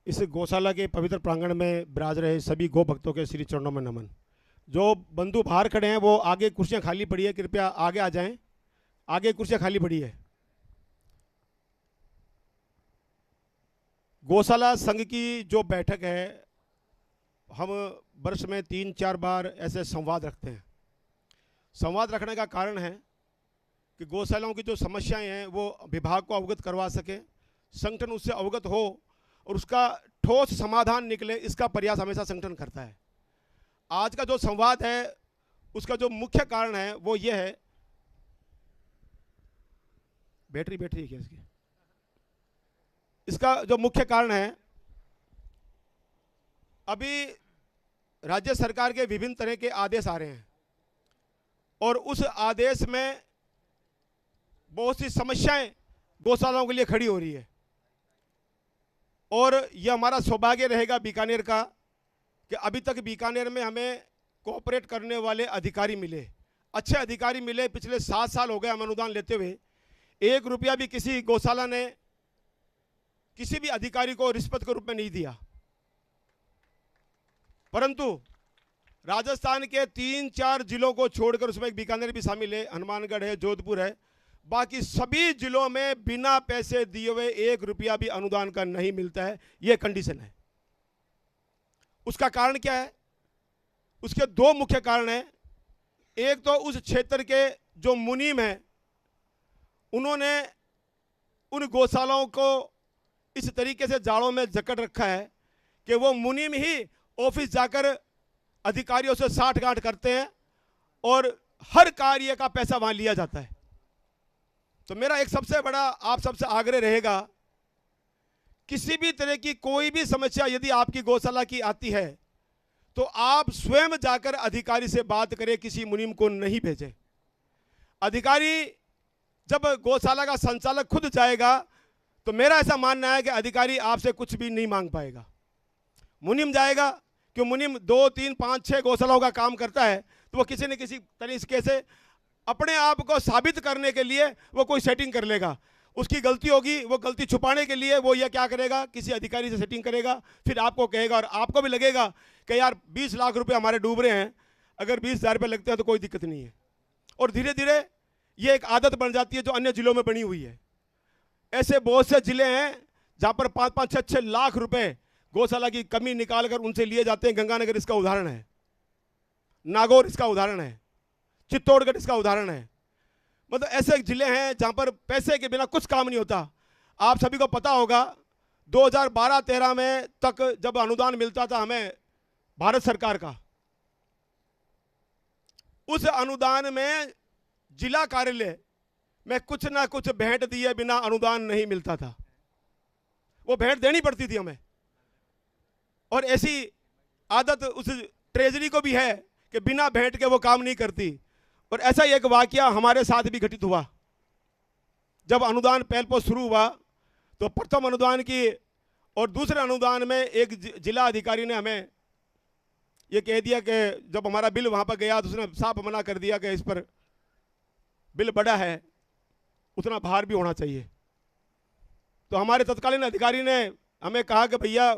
इस गौशाला के पवित्र प्रांगण में विराज रहे सभी गौ भक्तों के श्री चरणों में नमन। जो बंधु बाहर खड़े हैं वो आगे कुर्सियां खाली पड़ी है, कृपया आगे आ जाएं। आगे कुर्सियां खाली पड़ी है। गौशाला संघ की जो बैठक है, हम वर्ष में 3-4 बार ऐसे संवाद रखते हैं। संवाद रखने का कारण है कि गौशालाओं की जो समस्याएं हैं वो विभाग को अवगत करवा सके, संगठन उससे अवगत हो और उसका ठोस समाधान निकले, इसका प्रयास हमेशा संगठन करता है। आज का जो संवाद है उसका जो मुख्य कारण है वो ये है, बैटरी है क्या इसकी? इसका जो मुख्य कारण है, अभी राज्य सरकार के विभिन्न तरह के आदेश आ रहे हैं और उस आदेश में बहुत सी समस्याएं गौशालाओं के लिए खड़ी हो रही है। और यह हमारा सौभाग्य रहेगा बीकानेर का कि अभी तक बीकानेर में हमें कोऑपरेट करने वाले अधिकारी मिले, अच्छे अधिकारी मिले। पिछले 7 साल हो गए हम अनुदान लेते हुए, 1 रुपया भी किसी गौशाला ने किसी भी अधिकारी को रिश्वत के रूप में नहीं दिया। परंतु राजस्थान के 3-4 जिलों को छोड़कर, उसमें एक बीकानेर भी शामिल है, हनुमानगढ़ है, जोधपुर है, बाकी सभी जिलों में बिना पैसे दिए हुए 1 रुपया भी अनुदान का नहीं मिलता है। यह कंडीशन है। उसका कारण क्या है? उसके 2 मुख्य कारण हैं। एक तो उस क्षेत्र के जो मुनीम हैं, उन्होंने उन गौशालाओं को इस तरीके से जाड़ों में जकड़ रखा है कि वो मुनीम ही ऑफिस जाकर अधिकारियों से साठगांठ करते हैं और हर कार्य का पैसा वहां लिया जाता है। तो मेरा एक सबसे बड़ा आप सबसे आग्रह रहेगा, किसी भी तरह की कोई भी समस्या यदि आपकी गौशाला की आती है तो आप स्वयं जाकर अधिकारी से बात करें, किसी मुनीम को नहीं भेजें। अधिकारी जब गौशाला का संचालक खुद जाएगा तो मेरा ऐसा मानना है कि अधिकारी आपसे कुछ भी नहीं मांग पाएगा। मुनीम जाएगा, क्यों मुनीम 2, 3, 5, 6 गौशालाओं का काम करता है, तो वो किसी न किसी तरीके से अपने आप को साबित करने के लिए वो कोई सेटिंग कर लेगा। उसकी गलती होगी, वो गलती छुपाने के लिए वो ये क्या करेगा, किसी अधिकारी से सेटिंग करेगा, फिर आपको कहेगा और आपको भी लगेगा कि यार 20 लाख रुपए हमारे डूब रहे हैं, अगर 20,000 रुपये लगते हैं तो कोई दिक्कत नहीं है। और धीरे धीरे ये एक आदत बन जाती है जो अन्य जिलों में बनी हुई है। ऐसे बहुत से जिले हैं जहाँ पर 5-5, 6-6 लाख रुपए गौशाला की कमी निकालकर उनसे लिए जाते हैं। गंगानगर इसका उदाहरण है, नागौर इसका उदाहरण है, चित्तौड़गढ़ इसका उदाहरण है। मतलब ऐसे जिले हैं जहां पर पैसे के बिना कुछ काम नहीं होता। आप सभी को पता होगा 2012-13 में तक जब अनुदान मिलता था हमें भारत सरकार का, उस अनुदान में जिला कार्यालय में कुछ ना कुछ भेंट दिए बिना अनुदान नहीं मिलता था। वो भेंट देनी पड़ती थी हमें। और ऐसी आदत उस ट्रेजरी को भी है कि बिना भेंट के वो काम नहीं करती। और ऐसा ही एक वाकया हमारे साथ भी घटित हुआ। जब अनुदान पहल पोस्ट शुरू हुआ तो प्रथम अनुदान की और दूसरे अनुदान में एक जिला अधिकारी ने हमें ये कह दिया कि जब हमारा बिल वहाँ पर गया तो उसने साफ मना कर दिया कि इस पर बिल बड़ा है, उतना भार भी होना चाहिए। तो हमारे तत्कालीन अधिकारी ने हमें कहा कि भैया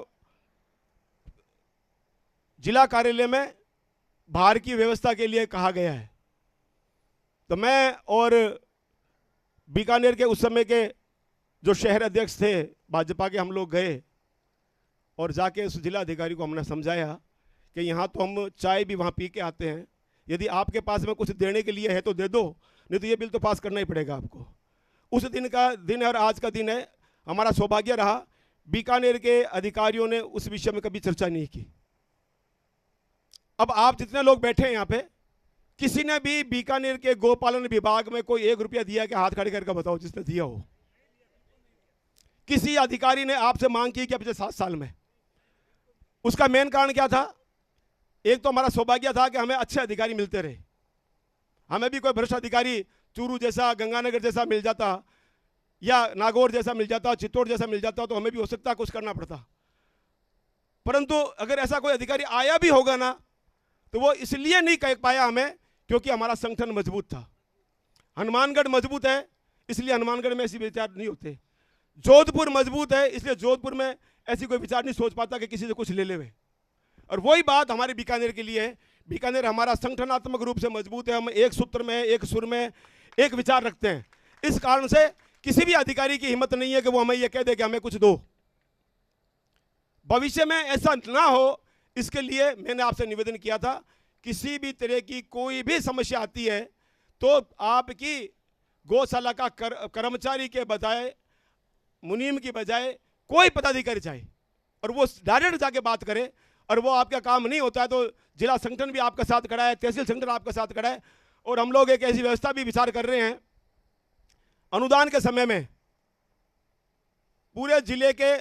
जिला कार्यालय में भार की व्यवस्था के लिए कहा गया है। तो मैं और बीकानेर के उस समय के जो शहर अध्यक्ष थे भाजपा के, हम लोग गए और जाके उस जिला अधिकारी को हमने समझाया कि यहाँ तो हम चाय भी वहाँ पी के आते हैं, यदि आपके पास में कुछ देने के लिए है तो दे दो, नहीं तो ये बिल तो पास करना ही पड़ेगा आपको। उस दिन का दिन है और आज का दिन है। हमारा सौभाग्य रहा बीकानेर के अधिकारियों ने उस विषय में कभी चर्चा नहीं की। अब आप जितने लोग बैठे हैं यहाँ पे, किसी ने भी बीकानेर के गोपालन विभाग में कोई 1 रुपया दिया कि हाथ खड़े करके बताओ जिसने दिया हो। किसी अधिकारी ने आपसे मांग की कि पिछले 7 साल में? उसका मेन कारण क्या था? एक तो हमारा सौभाग्य था कि हमें अच्छे अधिकारी मिलते रहे। हमें भी कोई भ्रष्ट अधिकारी चूरू जैसा, गंगानगर जैसा मिल जाता या नागौर जैसा मिल जाता, चित्तौड़ जैसा मिल जाता तो हमें भी हो सकता कुछ करना पड़ता। परंतु अगर ऐसा कोई अधिकारी आया भी होगा ना तो वो इसलिए नहीं कह पाया हमें क्योंकि हमारा संगठन मजबूत था। हनुमानगढ़ मजबूत है इसलिए हनुमानगढ़ में ऐसे विचार नहीं होते। जोधपुर मजबूत है, इसलिए जोधपुर में ऐसी कोई विचार नहीं सोच पाता कि किसी से कुछ ले लेवे। और वही बात हमारे बीकानेर के लिए है। बीकानेर हमारा संगठनात्मक रूप से मजबूत है, हम एक सूत्र में, एक सुर में, एक विचार रखते हैं। इस कारण से किसी भी अधिकारी की हिम्मत नहीं है कि वो हमें ये कह दे कि हमें कुछ दो। भविष्य में ऐसा ना हो, इसके लिए मैंने आपसे निवेदन किया था, किसी भी तरह की कोई भी समस्या आती है तो आपकी गौशाला का कर्मचारी के बजाय, मुनीम की बजाय कोई पदाधिकारी चाहे और वो डायरेक्ट जाके बात करे, और वो आपका काम नहीं होता है तो जिला संगठन भी आपका साथ खड़ा है, तहसील संगठन आपका साथ खड़ा है। और हम लोग एक ऐसी व्यवस्था भी विचार कर रहे हैं, अनुदान के समय में पूरे जिले के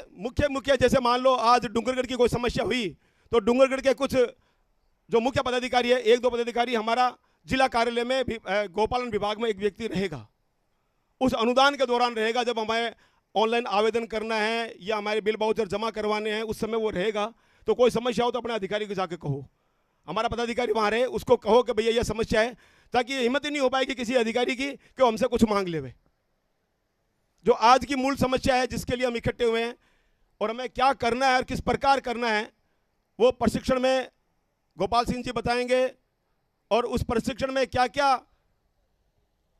मुख्य जैसे मान लो आज डूंगरगढ़ की कोई समस्या हुई तो डूंगरगढ़ के कुछ जो मुख्य पदाधिकारी है, एक दो पदाधिकारी हमारा जिला कार्यालय में गोपालन विभाग में एक व्यक्ति रहेगा, उस अनुदान के दौरान रहेगा। जब हमें ऑनलाइन आवेदन करना है या हमारे बिल वाउचर जमा करवाने हैं, उस समय वो रहेगा। तो कोई समस्या हो तो अपने अधिकारी को जाके कहो, हमारा पदाधिकारी वहाँ रहे, उसको कहो कि भैया यह समस्या है, ताकि ये हिम्मत ही नहीं हो पाएगी किसी अधिकारी की कि हमसे कुछ मांग लेवे। जो आज की मूल समस्या है जिसके लिए हम इकट्ठे हुए हैं और हमें क्या करना है और किस प्रकार करना है, वो प्रशिक्षण में गोपाल सिंह जी बताएंगे। और उस प्रशिक्षण में क्या क्या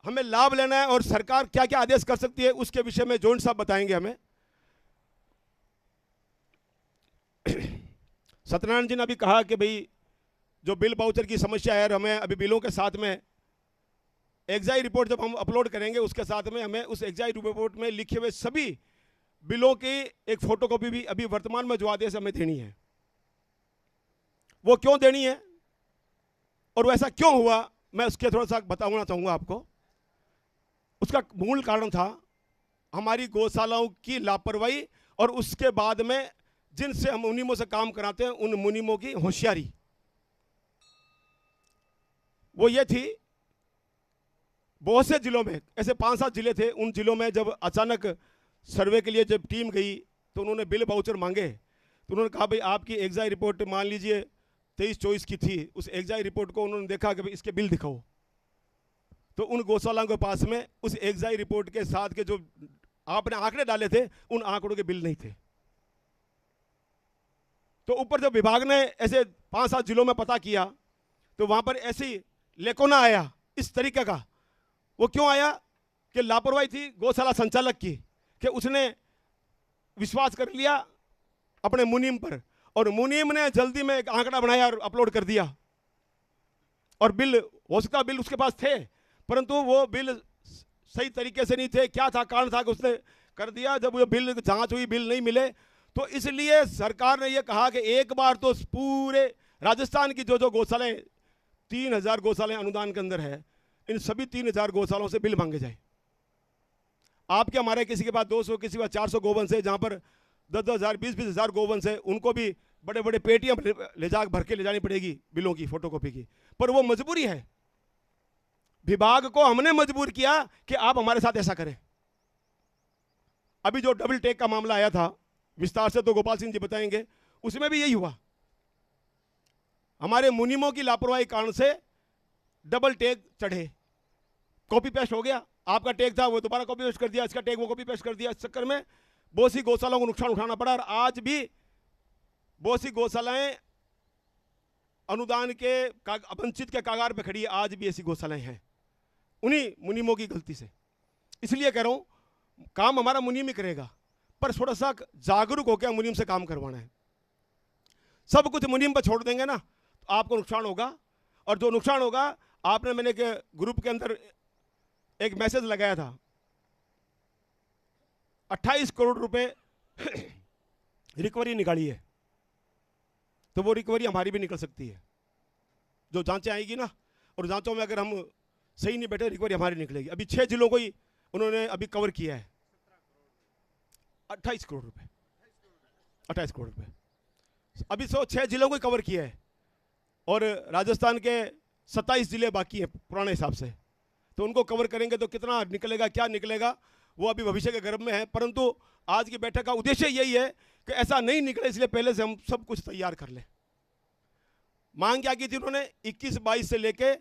हमें लाभ लेना है और सरकार क्या क्या आदेश कर सकती है, उसके विषय में जॉइंट साहब बताएंगे हमें। सत्यनारायण जी ने अभी कहा कि भाई जो बिल वाउचर की समस्या है, हमें अभी बिलों के साथ में एक्साइज रिपोर्ट जब हम अपलोड करेंगे उसके साथ में हमें उस एक्साइज रिपोर्ट में लिखे हुए सभी बिलों की एक फोटोकॉपी भी अभी वर्तमान में जो आदेश हमें देनी है, वो क्यों देनी है और वैसा क्यों हुआ, मैं उसके थोड़ा सा बताना चाहूँगा आपको। उसका मूल कारण था हमारी गौशालाओं की लापरवाही और उसके बाद में जिनसे हम मुनीमों से काम कराते हैं उन मुनीमों की होशियारी। वो ये थी, बहुत से जिलों में ऐसे 5-7 जिले थे, उन जिलों में जब अचानक सर्वे के लिए जब टीम गई तो उन्होंने बिल वाउचर मांगे, तो उन्होंने कहा भाई आपकी एक्साइज रिपोर्ट मान लीजिए 23-24 की थी, उस एक्साइज रिपोर्ट को उन्होंने देखा कि भाई इसके बिल दिखाओ, तो उन गौशालाओं के पास में उस एक्साइज रिपोर्ट के साथ के जो आपने आंकड़े डाले थे उन आंकड़ों के बिल नहीं थे। तो ऊपर जब विभाग ने ऐसे 5-7 जिलों में पता किया तो वहां पर ऐसी लेकोना आया इस तरीके का। वो क्यों आया कि लापरवाही थी गौशाला संचालक की कि उसने विश्वास कर लिया अपने मुनीम पर और मुनीम ने जल्दी में एक आंकड़ा बनाया और अपलोड कर दिया, और बिल हो सकता बिल उसके पास थे परंतु वो बिल सही तरीके से नहीं थे। क्या था कारण था कि उसने कर दिया, जब वो बिल जांच हुई बिल नहीं मिले, तो इसलिए सरकार ने ये कहा कि एक बार तो पूरे राजस्थान की जो जो गौशालाएं 3000 गौशालाएं अनुदान के अंदर है, इन सभी 3000 गौशालाओं से बिल मांगे जाए। आपके हमारे किसी के पास 200 किसी के पास 400 गोवंश है, जहां पर 10,000 20,000 गोवंश है, उनको भी बड़े बड़े पेटियां ले जा भर के ले जानी पड़ेगी बिलों की फोटोकॉपी की, पर वो मजबूरी है। विभाग को हमने मजबूर किया कि आप हमारे साथ ऐसा करें। अभी जो डबल टेक का मामला आया था विस्तार से तो गोपाल सिंह जी बताएंगे, उसमें भी यही हुआ। हमारे मुनीमों की लापरवाही कारण से डबल टेक चढ़े, कॉपी पेस्ट हो गया, आपका टेक था वो दोबारा कॉपी पेस्ट कर दिया, इसका टेक वो कॉपी पेस्ट कर दिया। इस चक्कर में बहुत सी गौशालाओं को नुकसान उठाना पड़ा और आज भी बहुत सी गौशालाएं अनुदान के वंचित के कागार पे खड़ी है। आज भी ऐसी गौशालाएं हैं उन्हीं मुनीमों की गलती से। इसलिए कह रहा हूं काम हमारा मुनीम ही करेगा, पर थोड़ा सा जागरूक होकर मुनीम से काम करवाना है। सब कुछ मुनीम पर छोड़ देंगे ना तो आपको नुकसान होगा, और जो नुकसान होगा आपने, मैंने एक ग्रुप के अंदर एक मैसेज लगाया था, 28 करोड़ रुपए रिकवरी निकाली है, तो वो रिकवरी हमारी भी निकल सकती है। जो जांचें आएगी ना, और जांचों में अगर हम सही नहीं बैठे रिकवरी हमारी निकलेगी। अभी 6 जिलों को ही उन्होंने अभी कवर किया है, 28 करोड़ रुपए, 28 करोड़ रुपए अभी 6 जिलों को ही कवर किया है, और राजस्थान के 27 जिले बाकी हैं पुराने हिसाब से, तो उनको कवर करेंगे तो कितना निकलेगा, क्या निकलेगा, वो अभी भविष्य के गर्भ में है। परंतु आज की बैठक का उद्देश्य यही है कि ऐसा नहीं निकले, इसलिए पहले से हम सब कुछ तैयार कर लें। मांग क्या की थी उन्होंने, 21-22 से लेके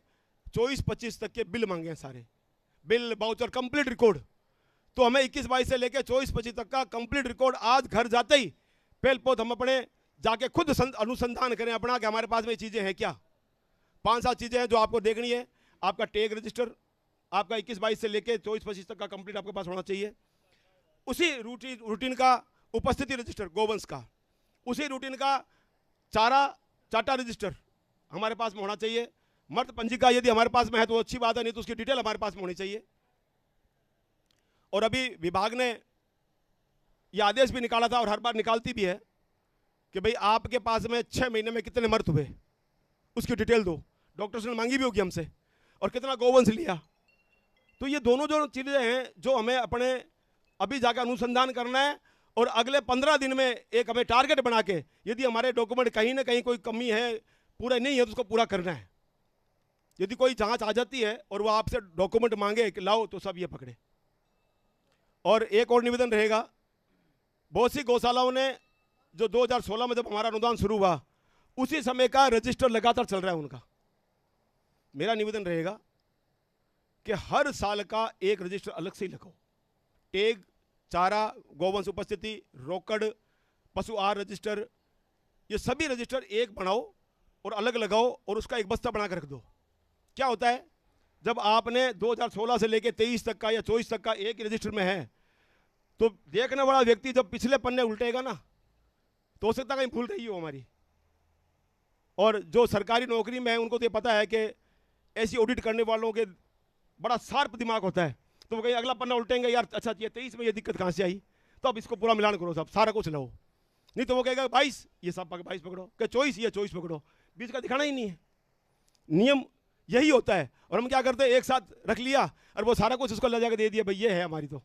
24-25 तक के बिल मांगे हैं, सारे बिल वाउचर कंप्लीट रिकॉर्ड तो हमें 21-22 से लेकर 24-25 तक का कंप्लीट रिकॉर्ड आज घर जाते ही पहल पोत हम अपने जाके खुद अनुसंधान करें अपना कि हमारे पास में ये चीज़ें हैं क्या। 5-7 चीज़ें हैं जो आपको देखनी है। आपका टैग रजिस्टर आपका 21-22 से लेकर 24-25 तक का कंप्लीट आपके पास होना चाहिए। उसी रूटीन का उपस्थिति रजिस्टर गोवंश का, उसी रूटीन का चाटा रजिस्टर हमारे पास में होना चाहिए। मर्द पंजिका यदि हमारे पास में है तो अच्छी बात है, नहीं तो उसकी डिटेल हमारे पास में होनी चाहिए। और अभी विभाग ने यह आदेश भी निकाला था और हर बार निकालती भी है कि भाई आपके पास में 6 महीने में कितने मर्द हुए उसकी डिटेल दो। डॉक्टर्स ने मांगी भी होगी हमसे, और कितना गोवंश लिया। तो ये दोनों जो चीज़ें हैं जो हमें अपने अभी जाकर अनुसंधान करना है, और अगले 15 दिन में एक हमें टारगेट बना के यदि हमारे डॉक्यूमेंट कहीं ना कहीं कोई कमी है, पूरा नहीं है, तो उसको पूरा करना है। यदि कोई जांच आ जाती है और वो आपसे डॉक्यूमेंट मांगे कि लाओ, तो सब ये पकड़े। और एक और निवेदन रहेगा, बहुत सी गौशालाओं ने जो 2016 में जब हमारा अनुदान शुरू हुआ उसी समय का रजिस्टर लगातार चल रहा है उनका। मेरा निवेदन रहेगा कि हर साल का एक रजिस्टर अलग से ही लगाओ। टैग, चारा, गोवंश उपस्थिति, रोकड़, पशु आहार रजिस्टर, ये सभी रजिस्टर एक बनाओ और अलग लगाओ और उसका एक बस्ता बना कर रख दो। क्या होता है, जब आपने 2016 से लेकर 23 तक का या 24 तक का एक ही रजिस्टर में है, तो देखने वाला व्यक्ति जब पिछले पन्ने उल्टेगा ना, तो हो सकता है कहीं भूल रही हो हमारी। और जो सरकारी नौकरी में है उनको तो ये पता है कि ऐसी ऑडिट करने वालों के बड़ा शार्प दिमाग होता है, तो वो कहीं अगला पन्ना उल्टेंगे, यार अच्छा ये 23 में ये दिक्कत कहाँ से आई, तो अब इसको पूरा मिलान करो, सब सारा कुछ लाओ। नहीं तो वो कहेगा 22, ये सब 22 पकड़ो, क्या 24, ये 24 पकड़ो, बीच का दिखाना ही नहीं है। नियम यही होता है। और हम क्या करते हैं, एक साथ रख लिया और वो सारा कुछ उसको ले जाकर दे दिया, भाई ये है हमारी। तो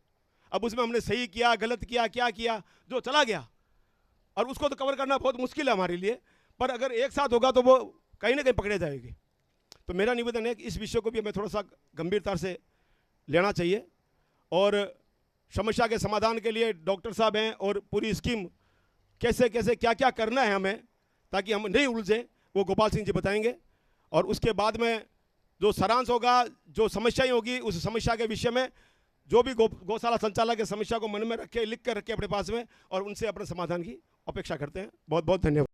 अब उसमें हमने सही किया, गलत किया, क्या किया, जो चला गया, और उसको तो कवर करना बहुत मुश्किल है हमारे लिए। पर अगर एक साथ होगा तो वो कहीं ना कहीं पकड़े जाएगी। तो मेरा निवेदन है कि इस विषय को भी हमें थोड़ा सा गंभीरता से लेना चाहिए, और समस्या के समाधान के लिए डॉक्टर साहब हैं और पूरी स्कीम कैसे कैसे क्या क्या करना है हमें, ताकि हम नहीं उलझे, वो गोपाल सिंह जी बताएंगे। और उसके बाद में जो सारांश होगा, जो समस्याएं होगी, उस समस्या के विषय में जो भी गौशाला संचालक के समस्या को मन में रखे, लिख कर रखे अपने पास में, और उनसे अपने समाधान की अपेक्षा करते हैं। बहुत बहुत धन्यवाद।